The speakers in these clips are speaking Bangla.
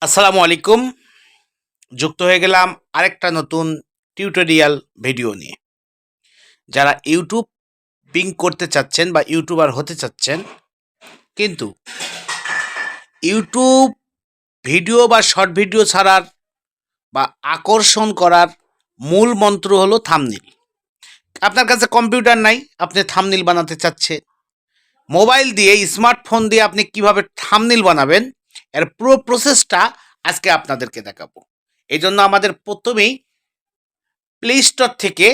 আসসালামু আলাইকুম। যুক্ত হয়ে গেলাম আরেকটা নতুন টিউটোরিয়াল ভিডিও নিয়ে। যারা ইউটিউবিং করতে চাচ্ছেন বা ইউটিউবার হতে চাচ্ছেন, কিন্তু ইউটিউব ভিডিও বা শর্ট ভিডিও ছাড়ার বা আকর্ষণ করার মূল মন্ত্র হলো থাম্বনেইল। আপনার কাছে কম্পিউটার নাই, আপনি থাম্বনেইল বানাতে চাচ্ছেন। মোবাইল দিয়ে, স্মার্টফোন দিয়ে আপনি কিভাবে থাম্বনেইল বানাবেন, এর পুরো প্রসেসটা আজকে আপনাদেরকে দেখাবো। এই জন্য আমাদের প্রথমেই প্লে স্টোর থেকে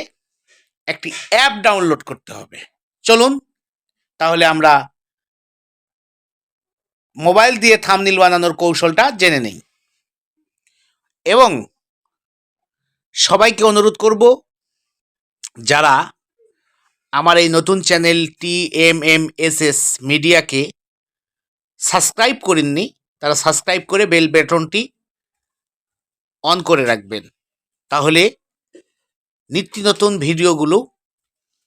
একটি অ্যাপ ডাউনলোড করতে হবে। চলুন তাহলে আমরা মোবাইল দিয়ে থাম্বনেইল বানানোর কৌশলটা জেনে নেই। এবং সবাইকে অনুরোধ করব, যারা আমার এই নতুন চ্যানেল TMMSS মিডিয়াকে সাবস্ক্রাইব করেননি, তারা সাবস্ক্রাইব করে বেল বাটনটি অন করে রাখবেন। তাহলে নিত্য নতুন ভিডিওগুলো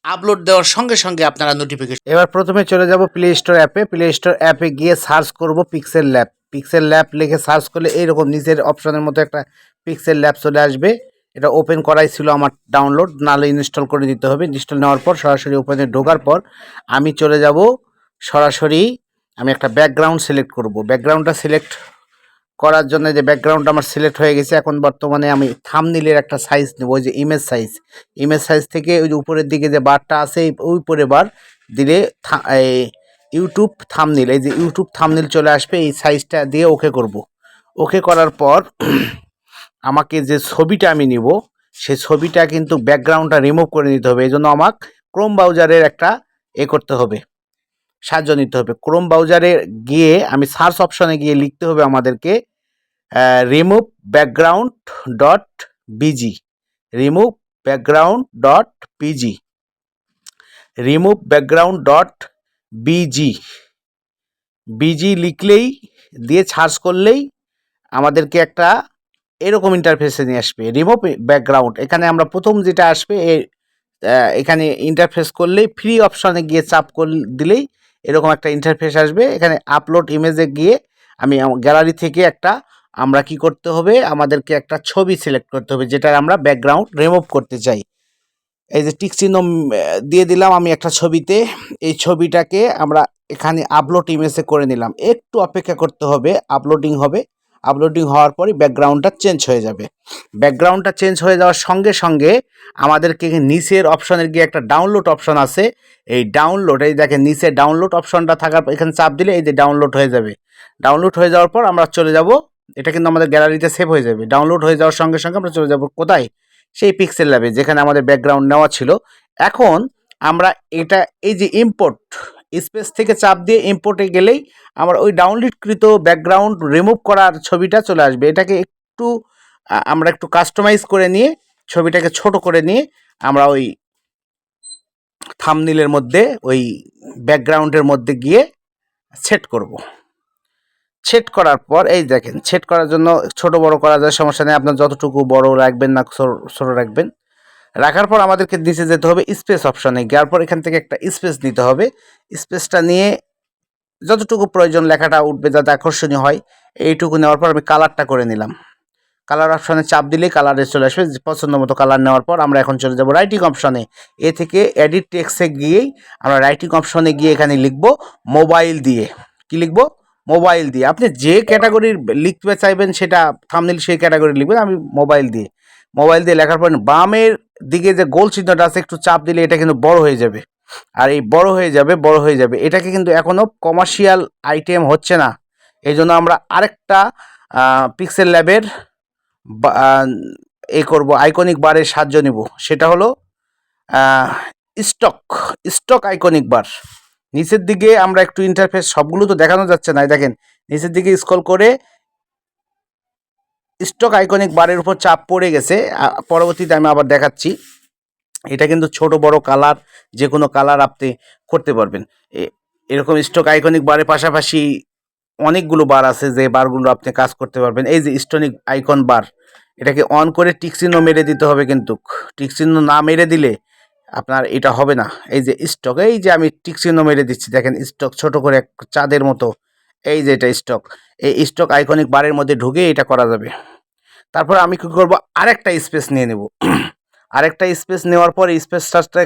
আপলোড দেওয়ার সঙ্গে সঙ্গে আপনারা নোটিফিকেশন। এবার প্রথমে চলে যাব প্লে স্টোর অ্যাপে। প্লে স্টোর অ্যাপে গিয়ে সার্চ করব পিক্সেল ল্যাব। পিক্সেল ল্যাব লিখে সার্চ করলে এইরকম নিচের অপশনের মতো একটা পিক্সেল ল্যাব চলে আসবে। এটা ওপেন করাই ছিল আমার ডাউনলোড, নাহলে ইনস্টল করে দিতে হবে। ইনস্টল নেওয়ার পর সরাসরি ওপেনে ঢোকার পর আমি চলে যাব সরাসরি, আমি একটা ব্যাকগ্রাউন্ড সিলেক্ট করব। ব্যাকগ্রাউন্ডটা সিলেক্ট করার জন্য যে ব্যাকগ্রাউন্ড আমার সিলেক্ট হয়ে গেছে, এখন বর্তমানে আমি থাম্বনেইলের একটা সাইজ নেব, ওই যে ইমেজ সাইজ থেকে ওই যে উপরের দিকে যে বারটা আছে, ওই উপরে বার দিলে এই ইউটিউব থাম্বনেইল, এই যে ইউটিউব থাম্বনেইল চলে আসবে। এই সাইজটা দিয়ে ওকে করব। ওকে করার পর আমাকে যে ছবিটা আমি নিব, সেই ছবিটা কিন্তু ব্যাকগ্রাউন্ডটা রিমুভ করে নিতে হবে। এই জন্য আমাকে ক্রোম ব্রাউজারের একটা করতে হবে, সাহায্য নিতে হবে। ক্রোম ব্রাউজারে গিয়ে আমি সার্চ অপশনে গিয়ে লিখতে হবে আমাদেরকে remove background dot BG, remove background dot PG, remove background dot BG. BG লিখলেই দিয়ে সার্চ করলেই আমাদেরকে একটা এরকম ইন্টারফেসে নিয়ে আসবে, রিমুভ ব্যাকগ্রাউন্ড। এখানে আমরা প্রথম যেটা আসবে এখানে ইন্টারফেস করলেই ফ্রি অপশনে গিয়ে চাপ দিলেই এরকম একটা ইন্টারফেস আসবে। এখানে আপলোড ইমেজে গিয়ে আমি গ্যালারি থেকে একটা, আমরা কি করতে হবে, আমাদেরকে একটা ছবি সিলেক্ট করতে হবে যেটার আমরা ব্যাকগ্রাউন্ড রিমুভ করতে চাই। এই যে টিক চিহ্ন দিয়ে দিলাম আমি একটা ছবিতে। এই ছবিটাকে আমরা এখানে আপলোড ইমেজে করে নিলাম। একটু অপেক্ষা করতে হবে, আপলোডিং হবে। আপলোডিং হওয়ার পরই ব্যাকগ্রাউন্ডটা চেঞ্জ হয়ে যাবে। ব্যাকগ্রাউন্ডটা চেঞ্জ হয়ে যাওয়ার সঙ্গে সঙ্গে আমাদেরকে নিচের অপশনের গিয়ে একটা ডাউনলোড অপশন আছে। এই ডাউনলোড, এই দেখেন নিচে ডাউনলোড অপশনটা থাকার এখানে চাপ দিলে এই যে ডাউনলোড হয়ে যাবে। ডাউনলোড হয়ে যাওয়ার পর আমরা চলে যাব, এটা কিন্তু আমাদের গ্যালারিতে সেভ হয়ে যাবে। ডাউনলোড হয়ে যাওয়ার সঙ্গে সঙ্গে আমরা চলে যাব কোথায়, সেই পিক্সেল ল্যাবে যেখানে আমাদের ব্যাকগ্রাউন্ড নেওয়া ছিল। এখন আমরা এটা, এই যে ইম্পোর্ট স্পেস থেকে চাপ দিয়ে ইম্পোর্টে গেলেই আমরা ওই ডাউনলোডকৃত ব্যাকগ্রাউন্ড রিমুভ করার ছবিটা চলে আসবে। এটাকে একটু আমরা একটু কাস্টমাইজ করে নিয়ে, ছবিটাকে ছোট করে নিয়ে আমরা ওই থাম্বনেইলের মধ্যে, ওই ব্যাকগ্রাউন্ডের মধ্যে গিয়ে সেট করব। সেট করার পর এই দেখেন, সেট করার জন্য ছোট বড় করা যায়, সমস্যা নেই। আপনার যতটুকু বড় রাখবেন না ছোট রাখবেন। রাখার পর আমাদেরকে নিচে যেতে হবে স্পেস অপশনে, যাওয়ার পর এখান থেকে একটা স্পেস নিতে হবে। স্পেসটা নিয়ে যতটুকু প্রয়োজন লেখাটা উঠবে যাতে আকর্ষণীয় হয়, এইটুকু নেওয়ার পর আমি কালারটা করে নিলাম। কালার অপশনে চাপ দিলেই কালারে চলে আসবে। পছন্দ মতো কালার নেওয়ার পর আমরা এখন চলে যাব রাইটিং অপশনে। এ থেকে এডিট টেক্সটে গিয়েই আমরা রাইটিং অপশনে গিয়ে এখানে লিখব মোবাইল দিয়ে। কি লিখব? মোবাইল দিয়ে। আপনি যে ক্যাটাগরির লিখতে চাইবেন সেটা থাম্বনেইল সেই ক্যাটাগরি লিখবেন। আমি মোবাইল দিয়ে, মোবাইল দিয়ে লেখার পর বামের দিকে যে গোল চিহ্নটা আছে একটু চাপ দিলে এটা কিন্তু বড় হয়ে যাবে। আর এই বড় হয়ে যাবে, এটাকে কিন্তু এখনও কমার্শিয়াল আইটেম হচ্ছে না। এই জন্য আমরা আরেকটা পিক্সেল ল্যাবের করব, আইকনিক বারের সাহায্য নিব। সেটা হলো স্টক আইকনিক বার। নিচের দিকে আমরা একটু ইন্টারফেস, সবগুলো তো দেখানো যাচ্ছে না, দেখেন নিচের দিকে স্ক্রল করে স্টক আইকনিক বারের উপর চাপ পড়ে গেছে। পরবর্তীতে আমি আবার দেখাচ্ছি। এটা কিন্তু ছোট বড় কালার, যে কোনো কালার আপনি করতে পারবেন। এরকম স্টক আইকনিক বারের পাশাপাশি অনেকগুলো বার আছে, যে বারগুলো আপনি কাজ করতে পারবেন। এই যে স্টনিক আইকন বার, এটাকে অন করে টিকচিহ্ন মেরে দিতে হবে, কিন্তু টিকচিহ্ন না মেরে দিলে আপনার এটা হবে না। এই যে স্টক, এই যে আমি টিকচিহ্ন মেরে দিচ্ছি, দেখেন স্টক ছোট করে চাঁদের মতো এই যে এটা স্টক, এই স্টক আইকনিক বারের মধ্যে ঢুকে এটা করা যাবে। তারপর আমি কী করব, আরেকটা স্পেস নিয়ে নেব। আরেকটা স্পেস নেওয়ার পর স্পেসটা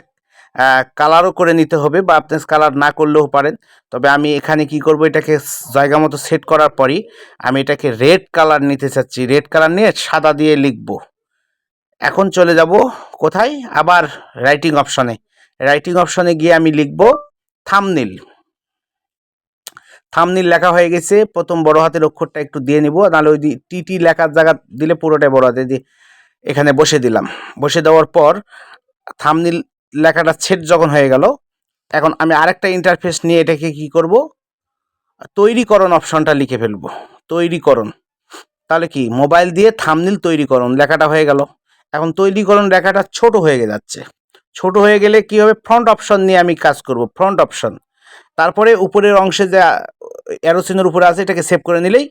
কালারও করে নিতে হবে, বা আপনি কালার না করলেও পারেন। তবে আমি এখানে কি করব, এটাকে জায়গা মতো সেট করার পরই আমি এটাকে রেড কালার নিতে চাচ্ছি। রেড কালার নিয়ে সাদা দিয়ে লিখব। এখন চলে যাব কোথায়, আবার রাইটিং অপশনে। রাইটিং অপশনে গিয়ে আমি লিখব থাম্বনেল। থাম্বনেল লেখা হয়ে গেছে। প্রথম বড় হাতের অক্ষরটা একটু দিয়ে নিব, নাহলে ওই টিটি লেখার জায়গা দিলে পুরোটাই বড় হাতে দিয়ে এখানে বসে দিলাম। বসে দেওয়ার পর থাম্বনেল লেখাটা সেট যখন হয়ে গেল, এখন আমি আরেকটা ইন্টারফেস নিয়ে এটাকে কি করব, তৈরিকরণ অপশনটা লিখে ফেলব। তৈরিকরণ, তাহলে কি মোবাইল দিয়ে থাম্বনেল তৈরিকরণ লেখাটা হয়ে গেল। এখন তৈরিকরণ লেখাটা ছোট হয়ে যাচ্ছে। ছোট হয়ে গেলে কি হবে, ফ্রন্ট অপশন নিয়ে আমি কাজ করব। ফ্রন্ট অপশন, তারপরে উপরের অংশে যে অ্যারো চিহ্নের উপরে আছে এটাকে সেভ করে নিলেই